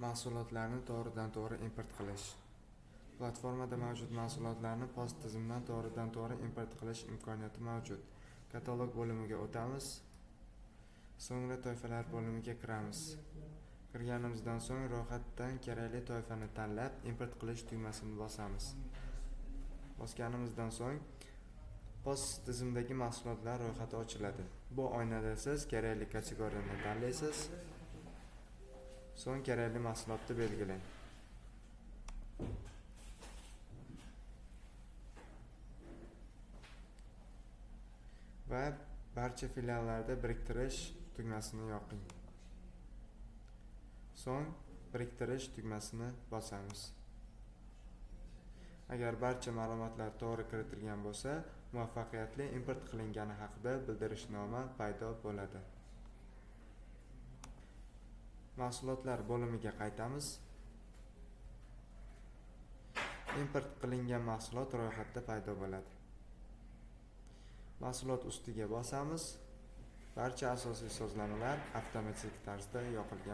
Mahsulotlarni to'g'ridan-to'g'ri import qilish. Platformada mavjud mahsulotlarni POS tizimidan to'g'ridan-to'g'ri import qilish imkoniyati mavjud. Katalog bo'limiga o'tamiz. So'ngra toifalar bo'limiga kiramiz. Kirganimizdan so'ng ro'yxatdan kerakli toifani tanlab, import qilish tugmasini bosamiz. Bosganimizdan so'ng POS tizimidagi mahsulotlar ro'yxati ochiladi. Bu oynada siz kerakli kategoriyani tanlaysiz. So'ng kerakli mahsulotni belgilang. Va barcha filiallarda biriktirish tugmasini yoqing. So'ng biriktirish tugmasini bosamiz. Agar barcha ma'lumotlar to'g'ri kiritilgan bo'lsa, muvaffaqiyatli import qilingani haqida bildirishnoma paydo bo'ladi. Mahsulotlar bo'limiga qaytamiz. Import qilingan mahsulot ro'yxatda paydo bo'ladi. Mahsulot ustiga bosamiz. Barcha asosiy sozlamalar avtomatik tarzda yoqilgan